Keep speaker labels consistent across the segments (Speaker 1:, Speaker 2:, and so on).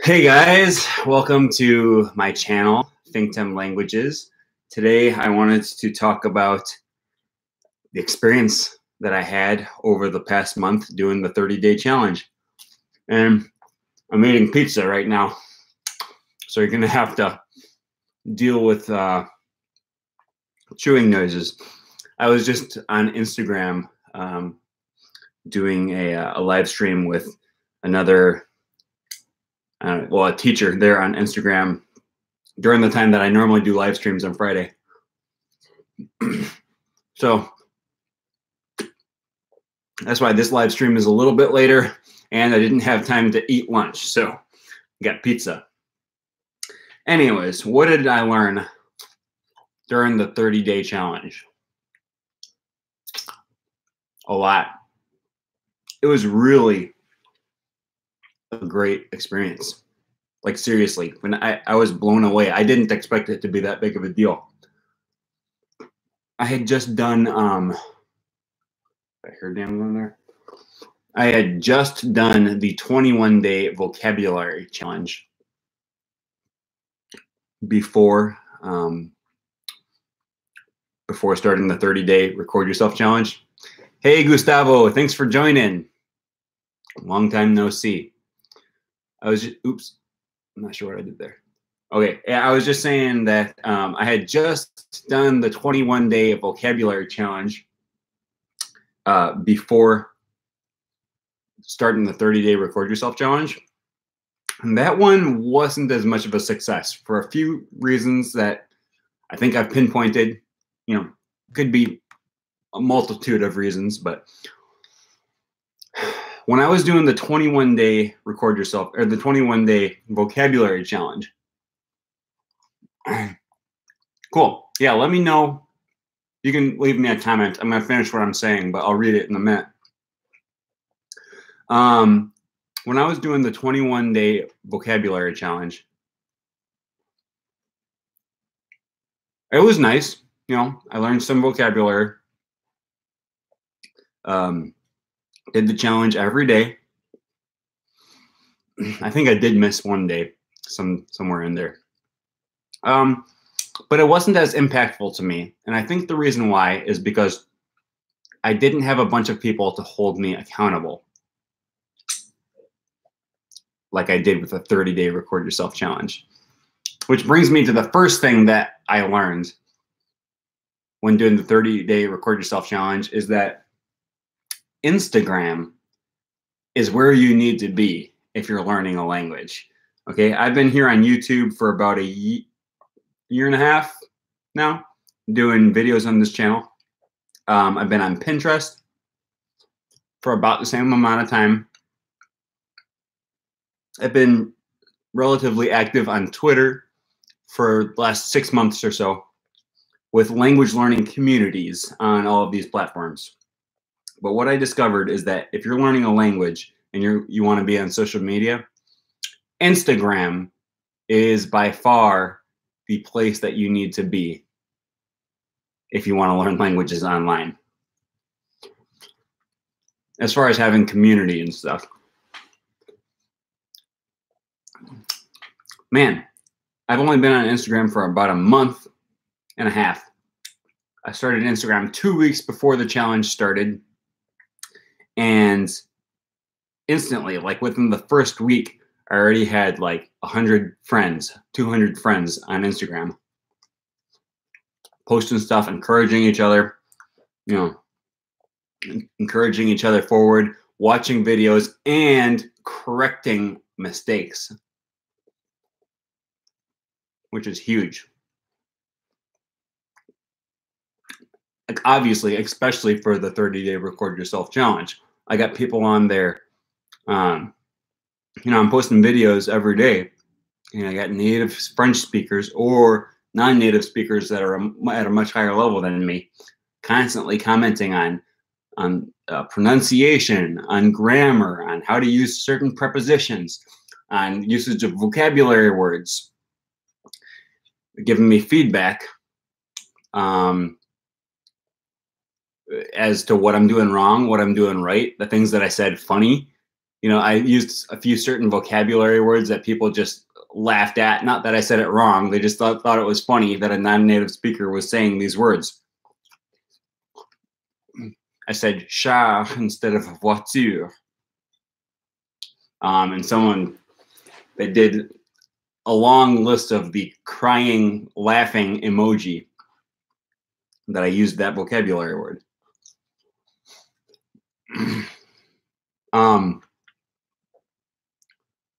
Speaker 1: Hey guys, welcome to my channel, ThinkTem Languages. Today I wanted to talk about the experience that I had over the past month doing the 30-day challenge. And I'm eating pizza right now, so you're going to have to deal with chewing noises. I was just on Instagram doing a live stream with another a teacher there on Instagram during the time that I normally do live streams on Friday. So that's why this live stream is a little bit later, and I didn't have time to eat lunch, so I got pizza. Anyways, what did I learn during the 30-day challenge? A lot. It was really a great experience. Like seriously, when I was blown away. I didn't expect it to be that big of a deal. I had just done I heard damn one there. I had just done the 21-day vocabulary challenge before starting the 30-day record yourself challenge. Hey Gustavo, thanks for joining. Long time no see. I was just, oops, I'm not sure what I did there. Okay, yeah, I was just saying that I had just done the 21-day vocabulary challenge before starting the 30-day record yourself challenge. And that one wasn't as much of a success for a few reasons that I think I've pinpointed. You know, could be a multitude of reasons, but when I was doing the 21-day record yourself or the 21-day vocabulary challenge, cool. Yeah, let me know. You can leave me a comment. I'm going to finish what I'm saying, but I'll read it in a minute. When I was doing the 21-day vocabulary challenge, it was nice. You know, I learned some vocabulary. Did the challenge every day. I think I did miss one day, somewhere in there. But it wasn't as impactful to me. And I think the reason why is because I didn't have a bunch of people to hold me accountable like I did with the 30-day record yourself challenge. Which brings me to the first thing that I learned when doing the 30-day record yourself challenge is that Instagram is where you need to be if you're learning a language. Okay, I've been here on YouTube for about a year and a half now, doing videos on this channel. I've been on Pinterest for about the same amount of time. I've been relatively active on Twitter for the last 6 months or so with language learning communities on all of these platforms. But what I discovered is that if you're learning a language and you want to be on social media, Instagram is by far the place that you need to be if you want to learn languages online. As far as having community and stuff. Man, I've only been on Instagram for about a month and a half. I started Instagram 2 weeks before the challenge started. And instantly, like within the first week, I already had like 100 friends, 200 friends on Instagram. Posting stuff, encouraging each other, you know, encouraging each other forward, watching videos, and correcting mistakes, which is huge. Like obviously, especially for the 30-day record yourself challenge. I got people on there, you know, I'm posting videos every day, and I got native French speakers or non-native speakers that are at a much higher level than me, constantly commenting on pronunciation, on grammar, on how to use certain prepositions, on usage of vocabulary words, giving me feedback as to what I'm doing wrong, what I'm doing right, the things that I said funny, I used a few certain vocabulary words that people just laughed at. Not that I said it wrong. They just thought it was funny that a non-native speaker was saying these words. I said char instead of voiture. And they did a long list of the crying, laughing emoji that I used that vocabulary word.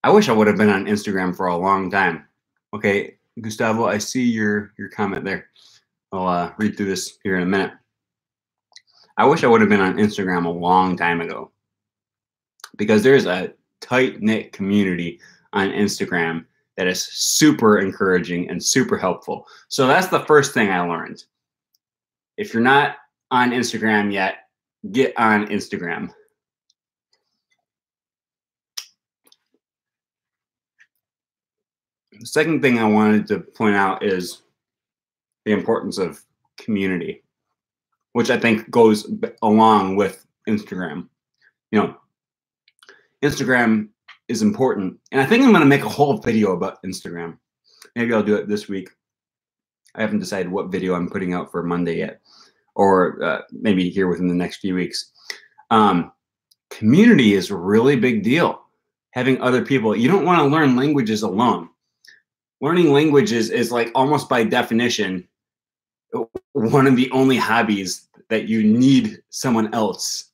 Speaker 1: I wish I would have been on Instagram for a long time. Okay, Gustavo, I see your comment there. I'll read through this here in a minute. I wish I would have been on Instagram a long time ago, because there's a tight-knit community on Instagram that is super encouraging and super helpful. So that's the first thing I learned. If you're not on Instagram yet, get on Instagram. The second thing I wanted to point out is the importance of community, which I think goes along with Instagram. Instagram is important, and I think I'm going to make a whole video about Instagram. Maybe I'll do it this week. I haven't decided what video I'm putting out for Monday yet, or maybe here within the next few weeks. Community is a really big deal. Having other people, you don't want to learn languages alone. Learning languages is like almost by definition one of the only hobbies that you need someone else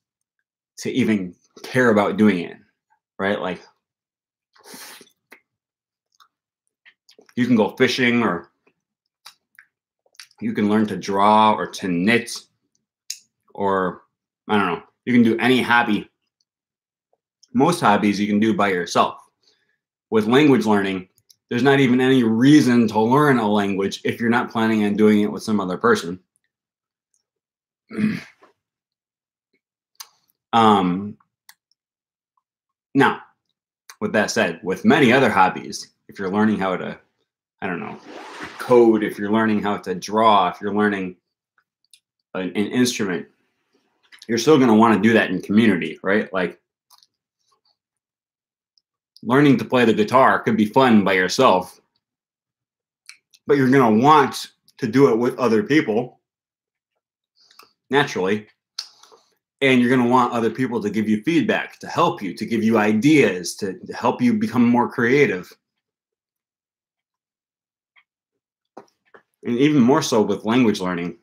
Speaker 1: to even care about doing it, right? Like, you can go fishing, or you can learn to draw or to knit, or I don't know, you can do any hobby. Most hobbies you can do by yourself. With language learning, there's not even any reason to learn a language if you're not planning on doing it with some other person. Now, with that said, with many other hobbies, if you're learning how to, I don't know, code, if you're learning how to draw, if you're learning an instrument, you're still going to want to do that in community, right? Like, learning to play the guitar could be fun by yourself, but you're going to want to do it with other people, naturally. And you're going to want other people to give you feedback, to help you, to give you ideas, to help you become more creative. And even more so with language learning.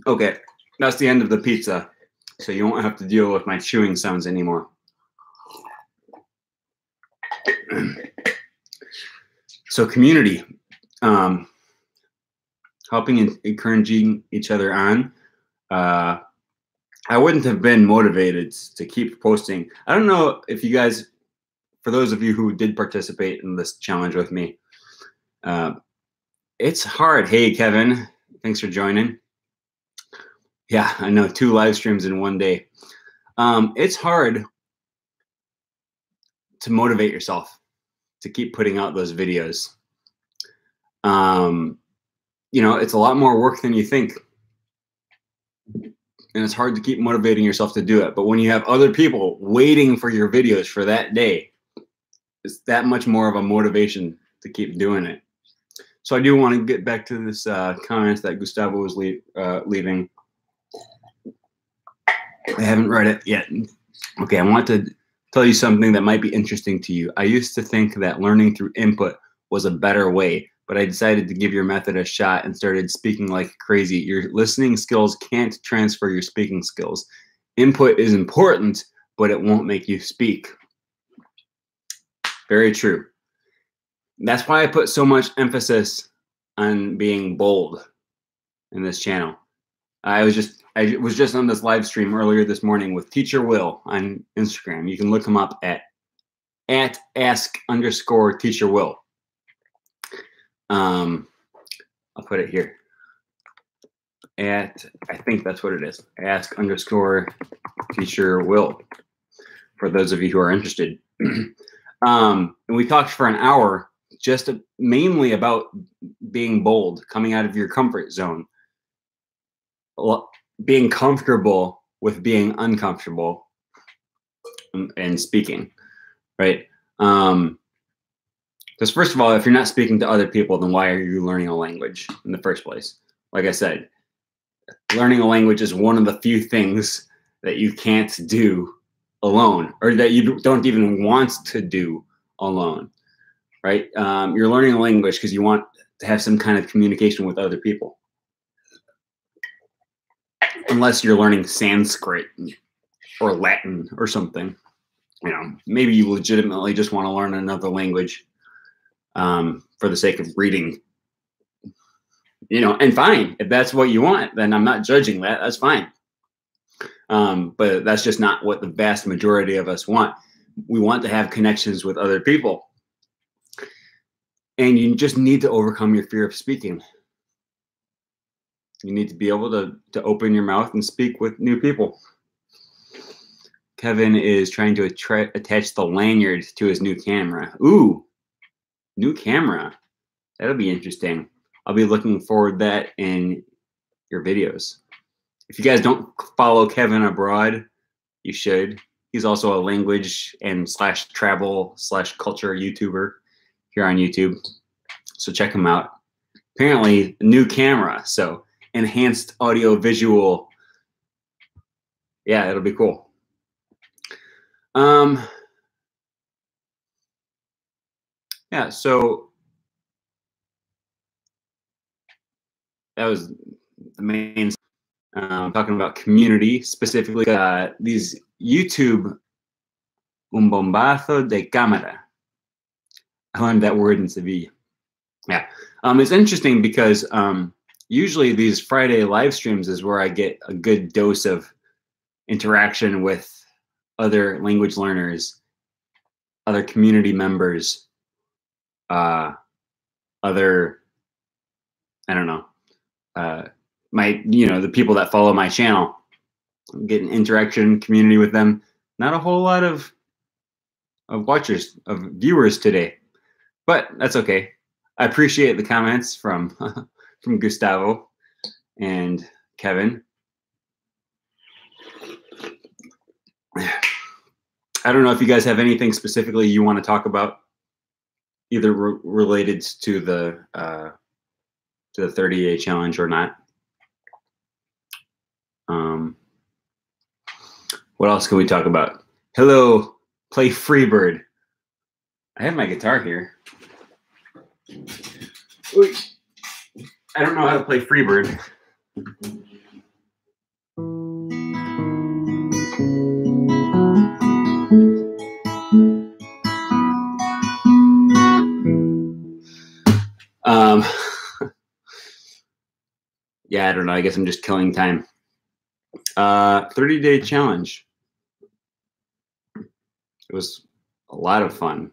Speaker 1: Okay, that's the end of the pizza, so you won't have to deal with my chewing sounds anymore. So community, helping and encouraging each other on. I wouldn't have been motivated to keep posting. I don't know if you guys, for those of you who did participate in this challenge with me, it's hard. Hey, Kevin, thanks for joining. Yeah, I know, 2 live streams in one day. It's hard to motivate yourself to keep putting out those videos. It's a lot more work than you think. And it's hard to keep motivating yourself to do it. But when you have other people waiting for your videos for that day, it's that much more of a motivation to keep doing it. So I do want to get back to this comment that Gustavo was leaving. I haven't read it yet. Okay, I want to tell you something that might be interesting to you. I used to think that learning through input was a better way, but I decided to give your method a shot and started speaking like crazy. Your listening skills can't transfer your speaking skills. Input is important, but it won't make you speak. Very true. That's why I put so much emphasis on being bold in this channel. I was just on this live stream earlier this morning with Teacher Will on Instagram. You can look him up at ask_Teacher Will. I'll put it here. I think that's what it is. Ask_Teacher Will. For those of you who are interested. And we talked for an hour just mainly about being bold, coming out of your comfort zone, being comfortable with being uncomfortable, and speaking, right? Because first of all, if you're not speaking to other people, then why are you learning a language in the first place? Like I said, learning a language is one of the few things that you can't do alone, or that you don't even want to do alone, right? You're learning a language because you want to have some kind of communication with other people. Unless you're learning Sanskrit or Latin or something. You know, maybe you legitimately just want to learn another language for the sake of reading. You know, and fine, if that's what you want, then I'm not judging that. That's fine. But that's just not what the vast majority of us want. We want to have connections with other people. And you just need to overcome your fear of speaking. You need to be able to open your mouth and speak with new people. Kevin is trying to attach the lanyard to his new camera. Ooh, new camera. That'll be interesting. I'll be looking forward to that in your videos. If you guys don't follow Kevin abroad, you should. He's also a language and /travel/culture YouTuber here on YouTube. So check him out. Apparently, new camera. So enhanced audio visual. Yeah, it'll be cool. Yeah, so that was the main talking about community, specifically these YouTube un bombazo de cámara. I learned that word in Sevilla. Yeah, it's interesting because usually these Friday live streams is where I get a good dose of interaction with other language learners, other community members, other, I don't know, the people that follow my channel. I'm getting interaction, community with them. Not a whole lot of watchers, of viewers today, but that's okay. I appreciate the comments from from Gustavo and Kevin. I don't know if you guys have anything specifically you want to talk about, either related to the 30-day challenge or not. What else can we talk about? Hello, play Freebird. I have my guitar here. Ooh. I don't know how to play Freebird. Yeah, I don't know. I guess I'm just killing time. 30-day challenge. It was a lot of fun.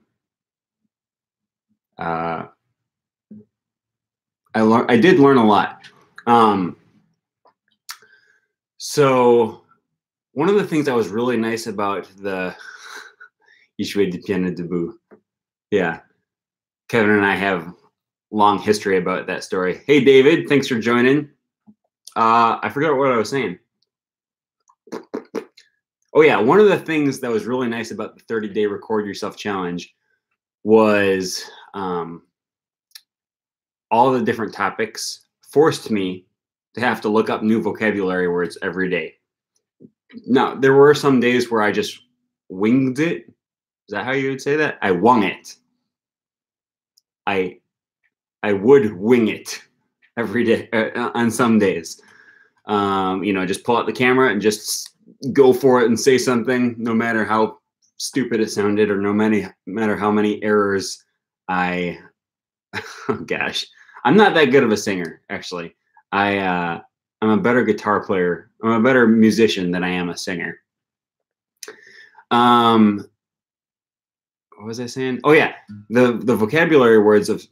Speaker 1: I did learn a lot. So one of the things that was really nice about the Ishwe de Piano Debout. Yeah. Kevin and I have long history about that story. Hey, David, thanks for joining. I forgot what I was saying. Oh, yeah. One of the things that was really nice about the 30-day record yourself challenge was all the different topics forced me to have to look up new vocabulary words every day. Now, there were some days where I just winged it. Is that how you would say that? I wung it. I would wing it every day on some days. Just pull out the camera and just go for it and say something, no matter how stupid it sounded or no matter how many errors oh gosh, I'm not that good of a singer, actually. I'm a better guitar player. I'm a better musician than I am a singer. What was I saying? Oh yeah, the vocabulary words of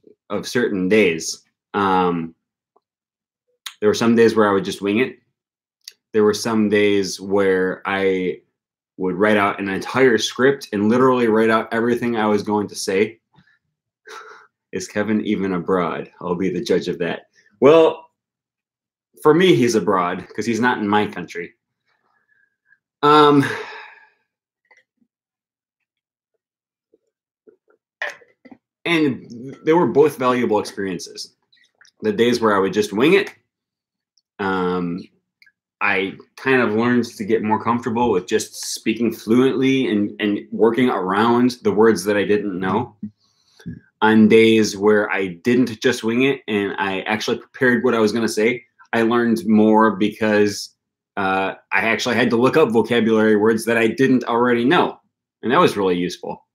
Speaker 1: certain days. There were some days where I would just wing it. There were some days where I would write out an entire script and literally write out everything I was going to say. Is Kevin even abroad? I'll be the judge of that. Well, for me, he's abroad because he's not in my country. And they were both valuable experiences. The days where I would just wing it, I kind of learned to get more comfortable with just speaking fluently and working around the words that I didn't know. On days where I didn't just wing it and I actually prepared what I was going to say, I learned more because I actually had to look up vocabulary words that I didn't already know. And that was really useful.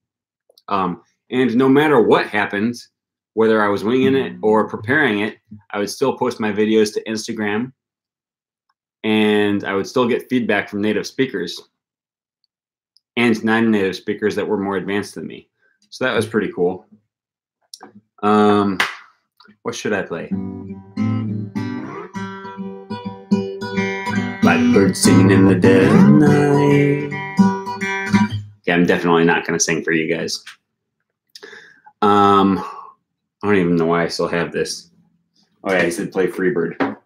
Speaker 1: And no matter what happened, whether I was winging it or preparing it, I would still post my videos to Instagram, and I would still get feedback from native speakers and non-native speakers that were more advanced than me. So that was pretty cool. What should I play? Blackbird singing in the dead of night. Yeah, I'm definitely not going to sing for you guys. I don't even know why I still have this. Oh yeah, I said play Freebird.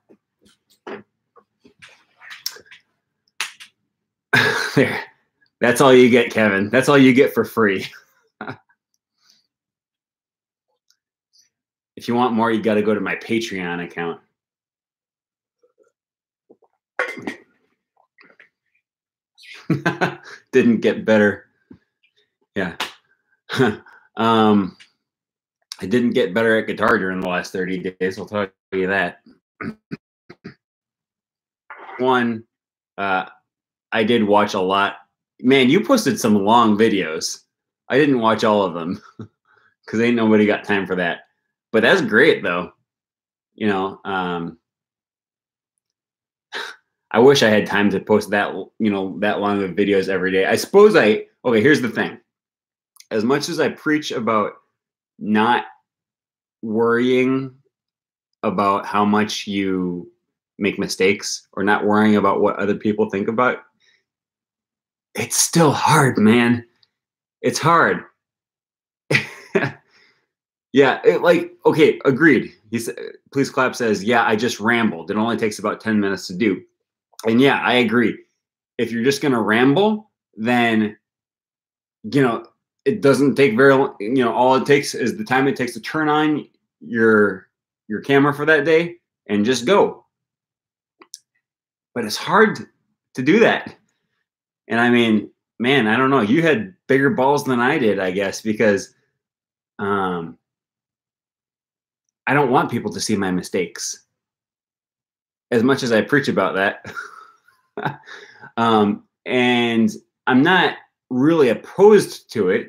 Speaker 1: There. That's all you get, Kevin. That's all you get for free. If you want more, you got to go to my Patreon account. Didn't get better. Yeah. I didn't get better at guitar during the last 30 days. I'll tell you that. One, I did watch a lot. Man, you posted some long videos. I didn't watch all of them because ain't nobody got time for that. But that's great, though. You know, I wish I had time to post that, that long of videos every day. I suppose okay, here's the thing. As much as I preach about not worrying about how much you make mistakes or not worrying about what other people think about, it's still hard, man. It's hard. Yeah, okay, agreed. He said, Please Clap says, yeah, I just rambled. It only takes about 10 minutes to do. And yeah, I agree. If you're just going to ramble, then, it doesn't take very long. All it takes is the time it takes to turn on your camera for that day and just go. But it's hard to do that. And I mean, man, I don't know. You had bigger balls than I did, I guess, because I don't want people to see my mistakes. As much as I preach about that. And I'm not really opposed to it.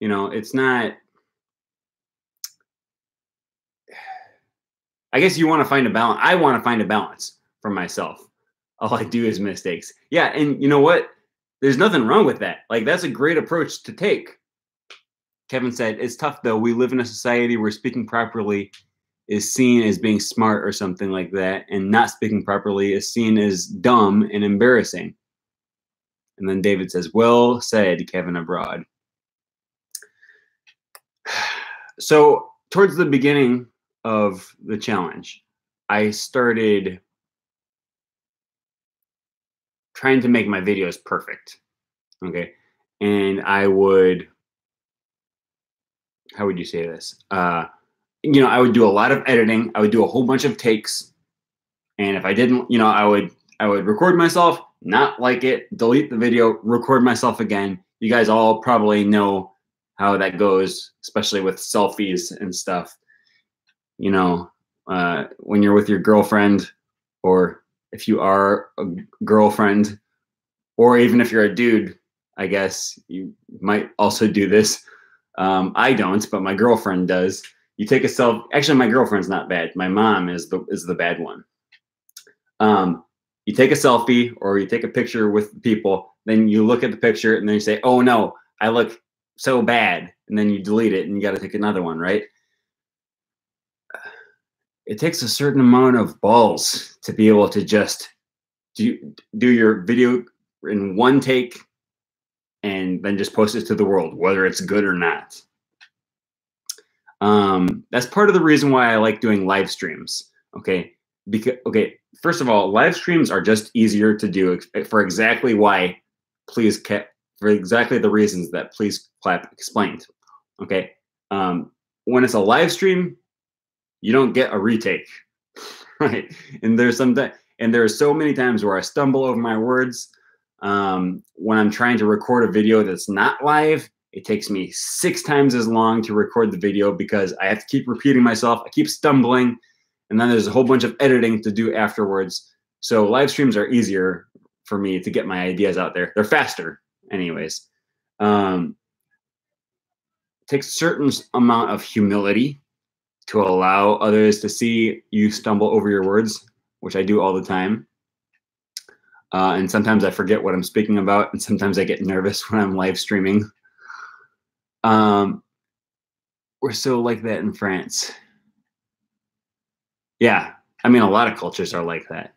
Speaker 1: It's not. I guess you want to find a balance. I want to find a balance for myself. All I do is mistakes. Yeah, and you know what? There's nothing wrong with that. That's a great approach to take. Kevin said, it's tough, though. We live in a society where speaking properly is seen as being smart or something like that, and not speaking properly is seen as dumb and embarrassing. And then David says, well said, Kevin abroad. So towards the beginning of the challenge, I started trying to make my videos perfect. Okay. And I would, how would you say this? I would do a lot of editing. I would do a whole bunch of takes. And if I didn't, I would record myself, not like it, delete the video, record myself again. You guys all probably know how that goes, especially with selfies and stuff. When you're with your girlfriend, or if you are a girlfriend, or even if you're a dude, I guess you might also do this. I don't, but my girlfriend does. You take a selfie. Actually, my girlfriend's not bad. My mom is the bad one. You take a selfie or you take a picture with people, then you look at the picture and then you say, oh no, I look so bad. And then you delete it and you got to take another one, right? It takes a certain amount of balls to be able to just do your video in one take and then just post it to the world, whether it's good or not. That's part of the reason why I like doing live streams. Okay. First of all, live streams are just easier to do for exactly the reasons that Please Clap explained. Okay. When it's a live stream, you don't get a retake, right? And there are so many times where I stumble over my words. When I'm trying to record a video that's not live, it takes me 6 times as long to record the video because I have to keep repeating myself. I keep stumbling, and then there's a whole bunch of editing to do afterwards. So live streams are easier for me to get my ideas out there. They're faster, anyways. Takes a certain amount of humility to allow others to see you stumble over your words, which I do all the time. And sometimes I forget what I'm speaking about, and sometimes I get nervous when I'm live streaming. We're so like that in France. Yeah, I mean, a lot of cultures are like that.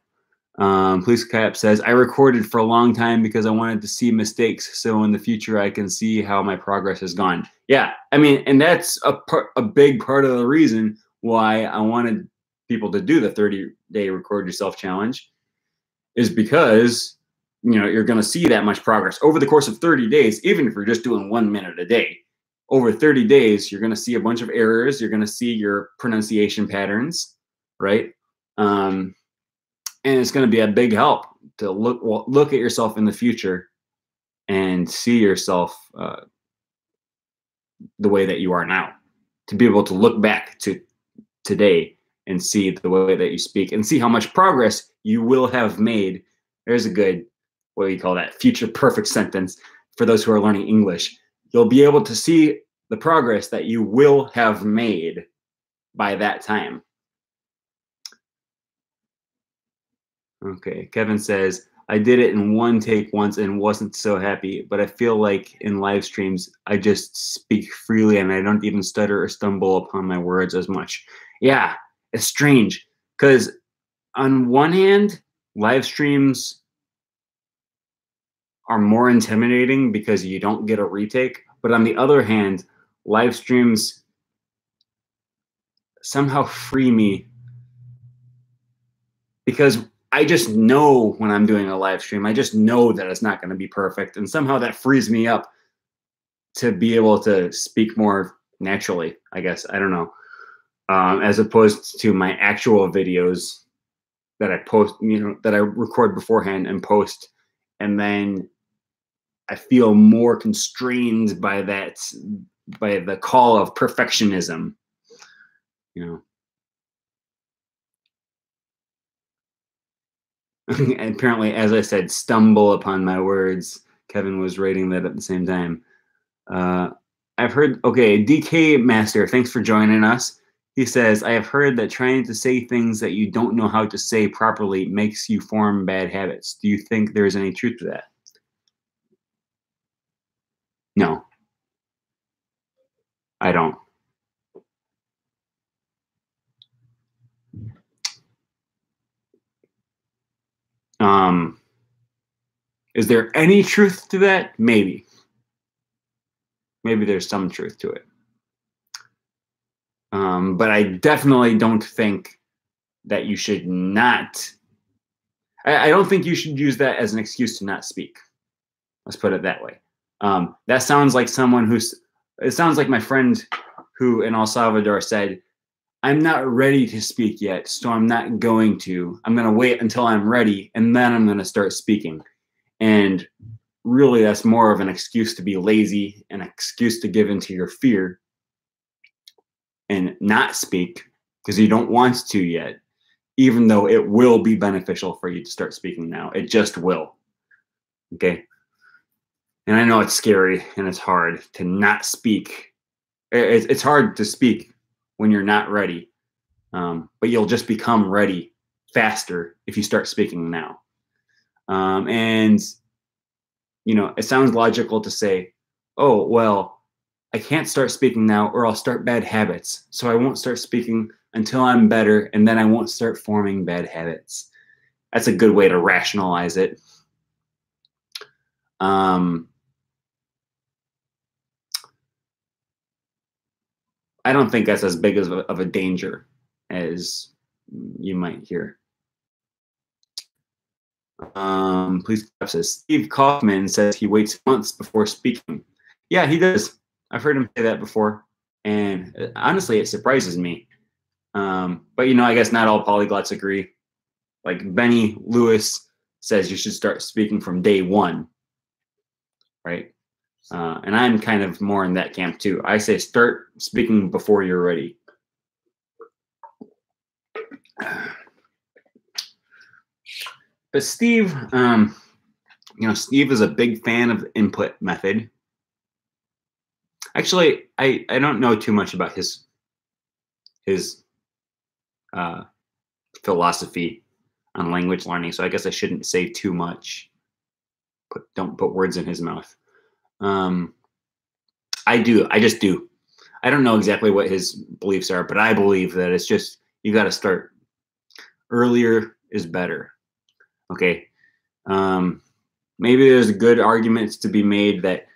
Speaker 1: Police Cap says, I recorded for a long time because I wanted to see mistakes, so in the future I can see how my progress has gone. Yeah, I mean, and that's a big part of the reason why I wanted people to do the 30-day record yourself challenge, is because you're going to see that much progress over the course of 30 days, even if you're just doing 1 minute a day. Over 30 days, you're going to see a bunch of errors. You're going to see your pronunciation patterns, right? And it's going to be a big help to look at yourself in the future and see yourself the way that you are now. To be able to look back to today and see the way that you speak and see how much progress you will have made. There's a good, what do you call that, future perfect sentence for those who are learning English. You'll be able to see the progress that you will have made by that time. Okay, Kevin says, I did it in one take once and wasn't so happy, but I feel like in live streams, I just speak freely and I don't even stutter or stumble upon my words as much. Yeah, it's strange because on one hand, live streams are more intimidating because you don't get a retake. But on the other hand, live streams somehow free me because I just know when I'm doing a live stream, I just know that it's not going to be perfect. And somehow that frees me up to be able to speak more naturally, I guess. I don't know. As opposed to my actual videos that I post, that I record beforehand and post, and then I feel more constrained by the call of perfectionism, And apparently, as I said, stumble upon my words. Kevin was rating that at the same time. I've heard, okay, DK Master, thanks for joining us. He says, I have heard that trying to say things that you don't know how to say properly makes you form bad habits. Do you think there's any truth to that? No, I don't. Is there any truth to that? Maybe. Maybe there's some truth to it. But I definitely don't think that you should not. I don't think you should use that as an excuse to not speak. Let's put it that way. That sounds like it sounds like my friend who in El Salvador said, I'm not ready to speak yet, so I'm not going to. I'm going to wait until I'm ready, and then I'm going to start speaking. And really, that's more of an excuse to be lazy, an excuse to give into your fear and not speak because you don't want to yet, even though it will be beneficial for you to start speaking now. It just will. Okay? And I know it's scary and it's hard to not speak. It's hard to speak when you're not ready, but you'll just become ready faster if you start speaking now. And it sounds logical to say, oh, well, I can't start speaking now or I'll start bad habits. So I won't start speaking until I'm better, and then I won't start forming bad habits. That's a good way to rationalize it. I don't think that's as big of a danger as you might hear. Please says Steve Kaufman says he waits months before speaking. Yeah, he does. I've heard him say that before, and honestly, it surprises me. But you know, I guess not all polyglots agree. Like Benny Lewis says, you should start speaking from day one, right? And I'm kind of more in that camp too. I say start speaking before you're ready. But Steve, you know, Steve is a big fan of the input method. Actually, I don't know too much about his philosophy on language learning, so I guess I shouldn't say too much. Don't put words in his mouth. I just do. I don't know exactly what his beliefs are, but I believe that it's just you got to start earlier is better. Okay. Maybe there's good arguments to be made that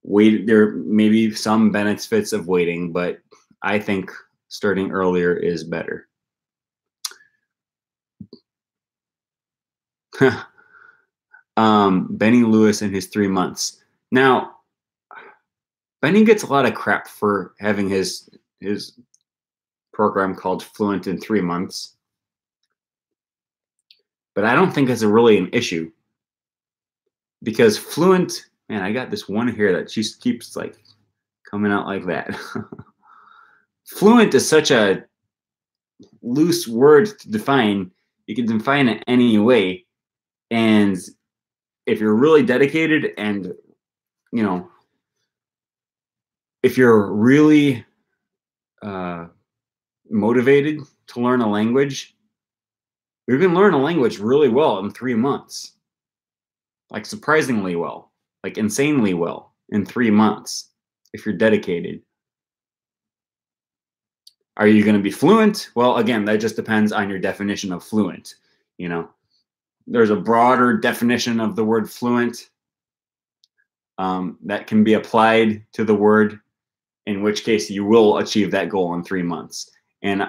Speaker 1: there may be some benefits of waiting, but I think starting earlier is better. Benny Lewis and his 3 months. Now, Benny gets a lot of crap for having his program called Fluent in 3 months, but I don't think it's really an issue because Fluent, man, I got this one here that just keeps like coming out like that. Fluent is such a loose word to define. You can define it any way, and if you're really dedicated and, you know, if you're really motivated to learn a language, you can learn a language really well in 3 months. Like surprisingly well, like insanely well in 3 months if you're dedicated. Are you going to be fluent? Well, again, that just depends on your definition of fluent. You know, there's a broader definition of the word fluent that can be applied to the word, in which case you will achieve that goal in 3 months. And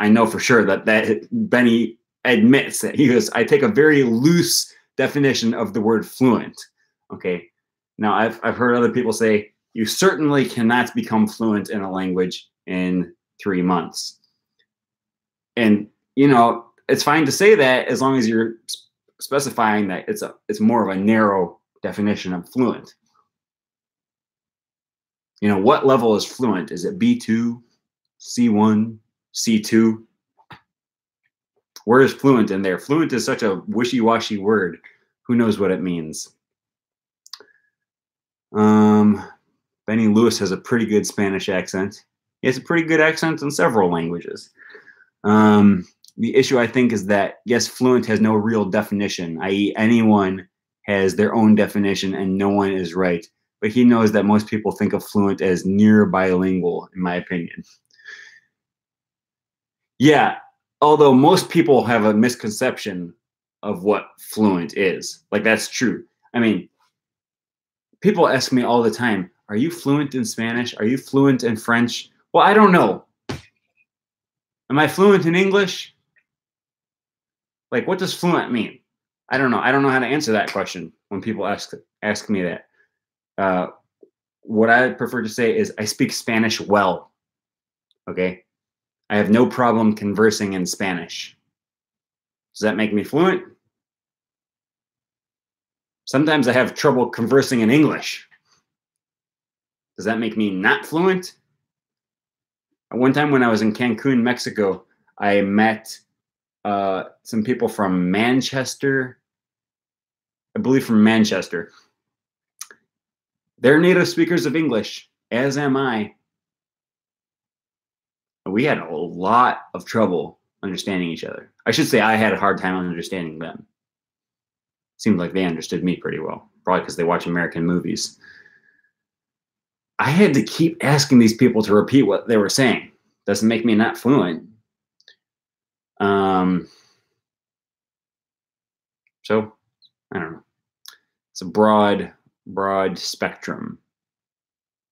Speaker 1: I know for sure that Benny admits that. He goes, I take a very loose definition of the word fluent. Okay. Now I've heard other people say you certainly cannot become fluent in a language in 3 months. And you know, it's fine to say that as long as you're specifying that it's more of a narrow definition of fluent. You know, what level is fluent? Is it B2, C1, C2? Where is fluent in there? Fluent is such a wishy-washy word. Who knows what it means? Benny Lewis has a pretty good Spanish accent. He has a pretty good accent in several languages. The issue, I think, is that, yes, fluent has no real definition, i.e. anyone has their own definition and no one is right. But he knows that most people think of fluent as near bilingual, in my opinion. Yeah, although most people have a misconception of what fluent is. Like, that's true. I mean, people ask me all the time, are you fluent in Spanish? Are you fluent in French? Well, I don't know. Am I fluent in English? Like, what does fluent mean? I don't know. I don't know how to answer that question when people ask me that. What I prefer to say is I speak Spanish well. Okay? I have no problem conversing in Spanish. Does that make me fluent? Sometimes I have trouble conversing in English. Does that make me not fluent? One time when I was in Cancun, Mexico, I met some people from Manchester. I believe from Manchester. They're native speakers of English, as am I. We had a lot of trouble understanding each other. I should say I had a hard time understanding them. Seemed like they understood me pretty well, probably because they watch American movies. I had to keep asking these people to repeat what they were saying. Doesn't make me not fluent. So, I don't know. It's a broad spectrum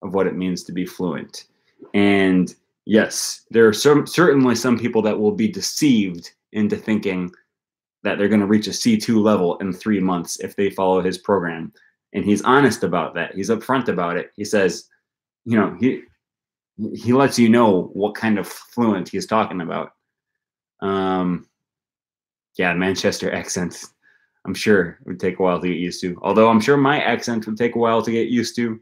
Speaker 1: of what it means to be fluent. And yes, there are certainly some people that will be deceived into thinking that they're going to reach a C2 level in 3 months if they follow his program. And he's honest about that. He's upfront about it. He says, you know, he lets you know what kind of fluent he's talking about. Yeah, Manchester accent. I'm sure it would take a while to get used to. Although I'm sure my accent would take a while to get used to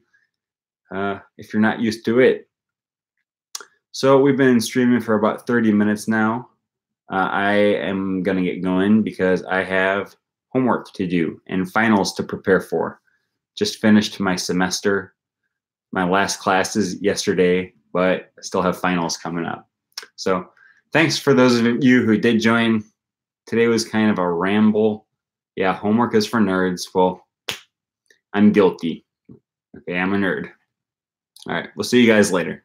Speaker 1: if you're not used to it. So we've been streaming for about 30 minutes now. I am going to get going because I have homework to do and finals to prepare for. Just finished my semester. My last class is yesterday, but I still have finals coming up. So thanks for those of you who did join. Today was kind of a ramble. Yeah, homework is for nerds. Well, I'm guilty. Okay, I'm a nerd. All right, we'll see you guys later.